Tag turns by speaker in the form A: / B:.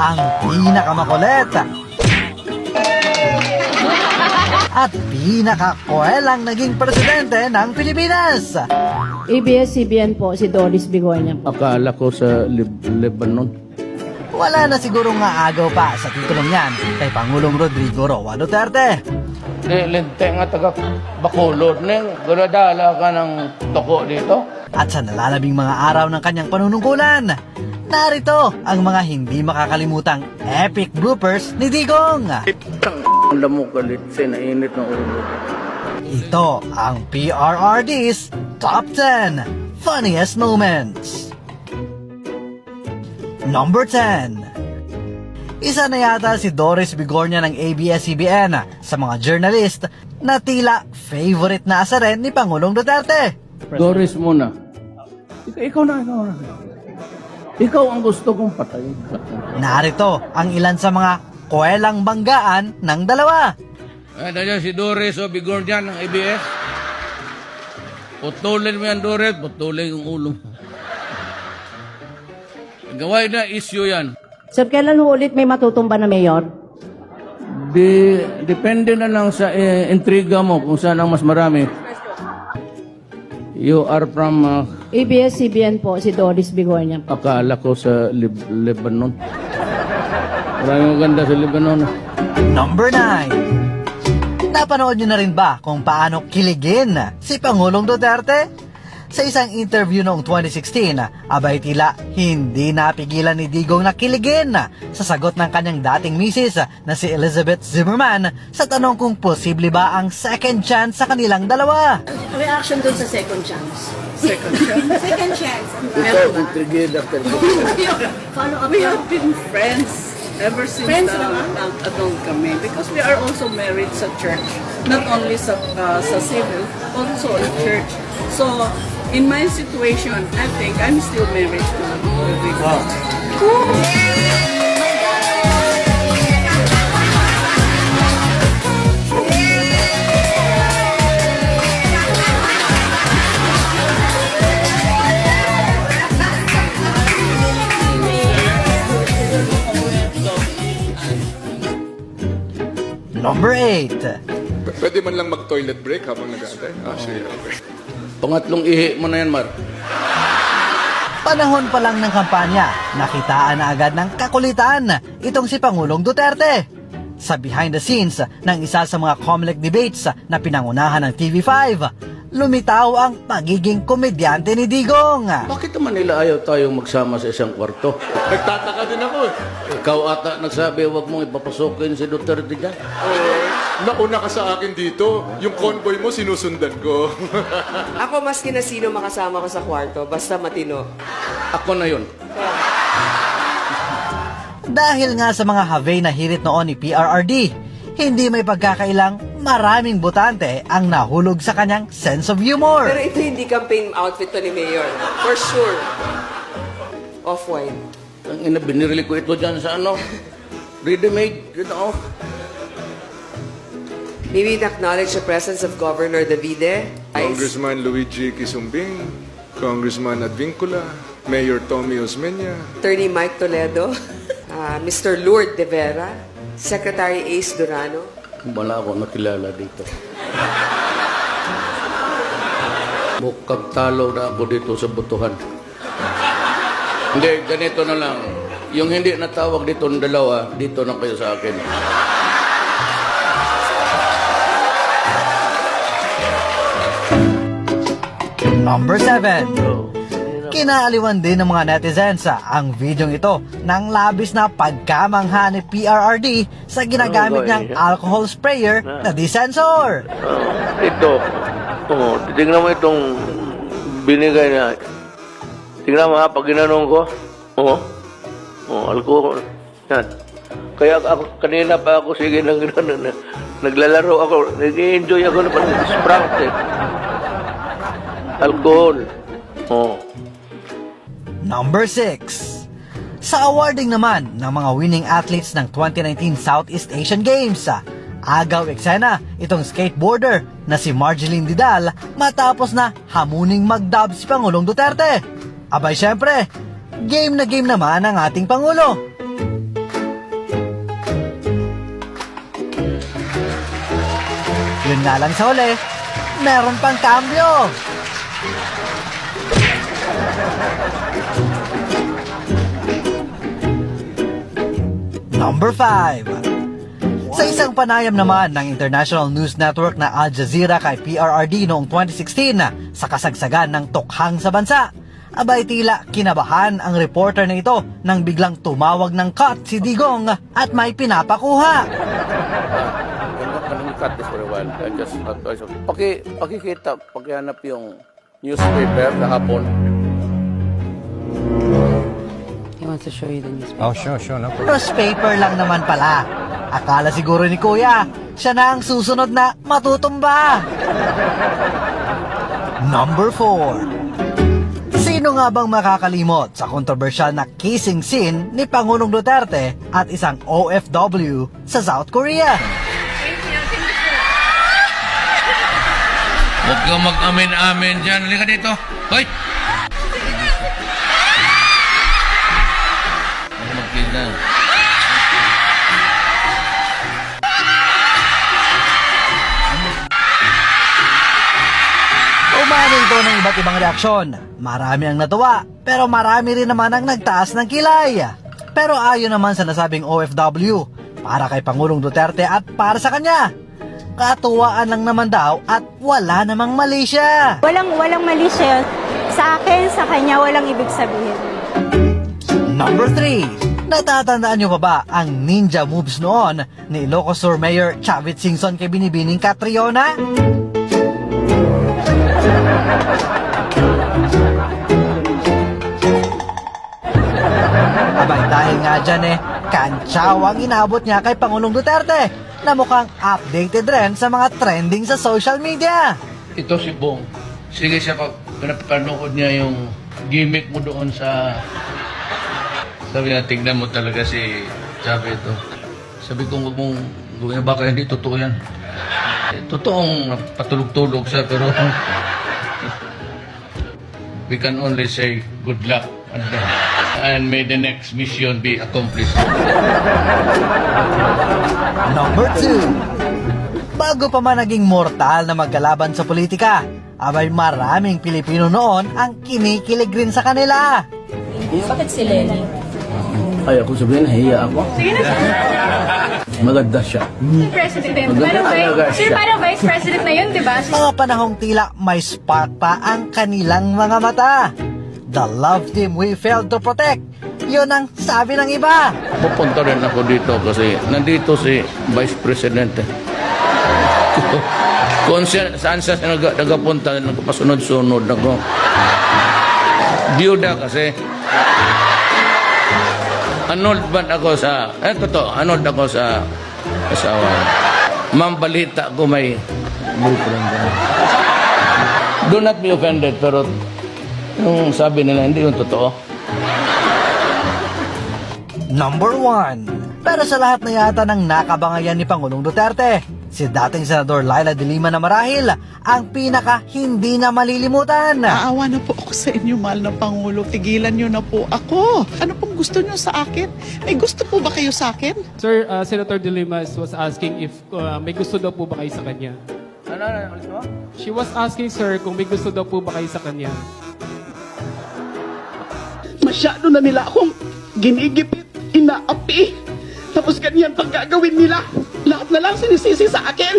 A: ang pinakamakulit at pinaka-koelang naging presidente ng Pilipinas.
B: ABS-CBN po, si Doris Bigornia.
C: Akala ko sa Lebanon.
A: Wala na siguro nga agaw pa sa titulong yan kay Pangulong Rodrigo Roa Duterte.
C: Lente nga taga Bacolod. Guladala ka ng toko dito.
A: At sa nalalabing mga araw ng kanyang panunungkulan, narito ang mga hindi makakalimutang epic bloopers ni Digong.
C: Alam mo galit, sinainit ng ulo.
A: Ito ang PRRD's Top 10 Funniest Moments. Number 10. Isa na yata si Doris Bigornia ng ABS-CBN sa mga journalist na tila favorite na asa rin ni Pangulong Duterte.
C: Doris muna. Ikaw na. Ikaw ang gusto kong patayin.
A: Narito ang ilan sa mga koelang banggaan ng dalawa.
C: Nandiyan si Doris o Bigornia ng ABS. Putulin mo yan, Doris. Putulin yung ulo mo. Gawin na issue yan.
B: Sir, kailan ho ulit may matutumba na mayor?
C: Depende na lang sa intriga mo kung saan ang mas marami. You are from...
B: ABS-CBN po, si Doris Bigornia.
C: akala ko sa Lebanon. Maraming maganda sa Lebanon.
A: Number 9. Napanood nyo na rin ba kung paano kiligin si Pangulong Duterte? Sa isang interview noong 2016, abay tila hindi napigilan ni Digong na kiligin sa sagot ng kanyang dating misis na si Elizabeth Zimmerman sa tanong kung posible ba ang second chance sa kanilang dalawa.
B: Reaction dun sa second chance.
D: Second chance.
C: Ikaw, intrigued after
B: Follow up
D: We have been friends ever since adult kami because we are also married sa church. Not only sa civil, also in church. So, in my situation, I think I'm still married to Rodrigo. Wow.
A: Number 8.
E: Pwede man lang mag-toilet break habang nag-aantay? Sige, okay.
C: Pangatlong ihi mo na yan, Mar.
A: Panahon pa lang ng kampanya, nakitaan na agad ng kakulitan itong si Pangulong Duterte. Sa behind the scenes ng isa sa mga Comelec debates na pinangunahan ng TV5, lumitaw ang pagiging komedyante ni Digong.
C: Bakit naman nila ayaw tayong magsama sa isang kwarto?
E: Nagtataka din ako.
C: Ikaw ata nagsabi, huwag mong ipapasukin si Duterte dyan.
E: Nauna ka sa akin dito. Yung convoy mo, sinusundan ko.
F: Ako maski na sino makasama ko sa kwarto, basta matino.
C: Ako na yun.
A: Dahil nga sa mga have na hirit noon ni PRRD, hindi may pagkakailang maraming botante ang nahulog sa kanyang sense of humor.
F: Pero ito hindi campaign outfit to ni Mayor. For sure. Off-white.
C: Ang ina, binirili ko ito dyan sa ano. Ready-made, you know.
F: Maybe acknowledge the presence of Governor Davide.
E: Congressman Luigi Quisumbing, Congressman Advincula, Mayor Tommy Osmeña,
F: Attorney Mike Toledo, Mr. Lourdes De Vera, Secretary Ace Durano.
C: Wala ako nakilala dito. Mukhang talo na ako dito sa butuhan. Hindi, ganito na lang. Yung hindi natawag dito ng dalawa, dito na kayo sa akin.
A: Number 7. Kinaaliwan din ng mga netizens ang videong ito ng labis na pagkamangha ni PRRD sa ginagamit niyang alcohol sprayer na disensor.
G: Ito. Oh, tingnan mo itong binigay niya. Tingnan mo ha, pag ginanong ko. Alcohol. Yan. Kaya ako, kanina pa ako, sige, naglalaro ako. Nag-enjoy ako na pag-sprout eh. Alcohol.
A: Number 6. Sa awarding naman ng mga winning athletes ng 2019 Southeast Asian Games, agaw eksena itong skateboarder na si Marjeline Didal matapos na hamuning mag-dub si Pangulong Duterte. Abay syempre, game na game naman ang ating Pangulo. Yun nga lang sa huli, meron pang kambyo. Number 5. Sa isang panayam naman ng international news network na Al Jazeera kay PRRD noong 2016 sa kasagsagan ng tukhang sa bansa, abay tila kinabahan ang reporter na ito nang biglang tumawag ng cut si Digong at may pinapakuha.
C: Can we cut this for a while? Pakikita, pakihanap yung newspaper kahapon.
F: He wants to show you the newspaper.
H: Oh, sure, no problem.
A: Newspaper lang naman pala. Akala siguro ni Kuya, siya na ang susunod na matutumba. Number 4. Sino nga bang makakalimot sa kontrobersyal na kissing scene ni Pangulong Duterte at isang OFW sa South Korea?
C: Huwag kang mag-amin-amin dyan. Halika dito. Hoy! Huwag magkita.
A: Umani ito ng iba't ibang reaksyon. Marami ang natuwa, pero marami rin naman ang nagtaas ng kilay. Pero ayon naman sa nasabing OFW, para kay Pangulong Duterte at para sa kanya, katuwaan lang naman daw at wala namang mali siya.
I: Walang mali siya. Sa akin, sa kanya, walang ibig sabihin.
A: Number 3. Natatandaan niyo pa ba ang ninja moves noon ni Ilocos Sur Mayor Chavit Singson kay Binibining Catriona? Abay dahil nga dyan kantsaw ang inabot niya kay Pangulong Duterte na mukhang updated rin sa mga trending sa social media.
C: Ito si Bong. Sige siya, pinapanood niya yung gimmick mo doon sa... Sabi na, tingnan mo talaga si Chavi ito. Sabi ko, huwag mong gawin, baka hindi totoo yan. Totoong patulog-tulog siya, pero... we can only say good luck and may the next mission be accomplished.
A: Number 2. Bago pa man naging mortal na magkalaban sa politika, abay maraming Pilipino noon ang kinikilig rin sa kanila.
B: Bakit si Lenny?
C: Ay, ako sabihin, nahiya ako.
J: Sige na siya.
C: Maganda siya.
J: President na yun.
C: Maganda talaga siya.
J: Parang vice president na yun, di ba?
A: Mga panahong tila may spark pa ang kanilang mga mata. The love team we failed to protect. Yun ang sabi ng iba.
C: Pupunta rin ako dito kasi nandito si Vice President. Kung saan siya nagapunta, nagpasunod-sunod ako. Biyuda kasi. Anod ba ako sa... anod ako sa asawa. Ma'am, balita ko may boyfriend. Do not be offended, pero yung sabi nila, hindi yung totoo.
A: Number 1. Pero sa lahat na yata ng nakabangayan ni Pangulong Duterte, si dating Senador Laila de Lima na marahil ang pinaka hindi na malilimutan.
K: Naawa na po ako sa inyo, mahal na Pangulo. Tigilan niyo na po ako. Ano pong gusto niyo sa akin? May gusto po ba kayo sa akin?
L: Sir, Senator De Lima was asking if may gusto daw po ba kayo sa kanya.
C: Ano?
L: She was asking, sir, kung may gusto daw po ba kayo sa kanya.
K: Masyado na nila akong ginigipit, inaapi. Tapos ganyan pang gagawin nila. Lahat na lang sinisisi sa akin.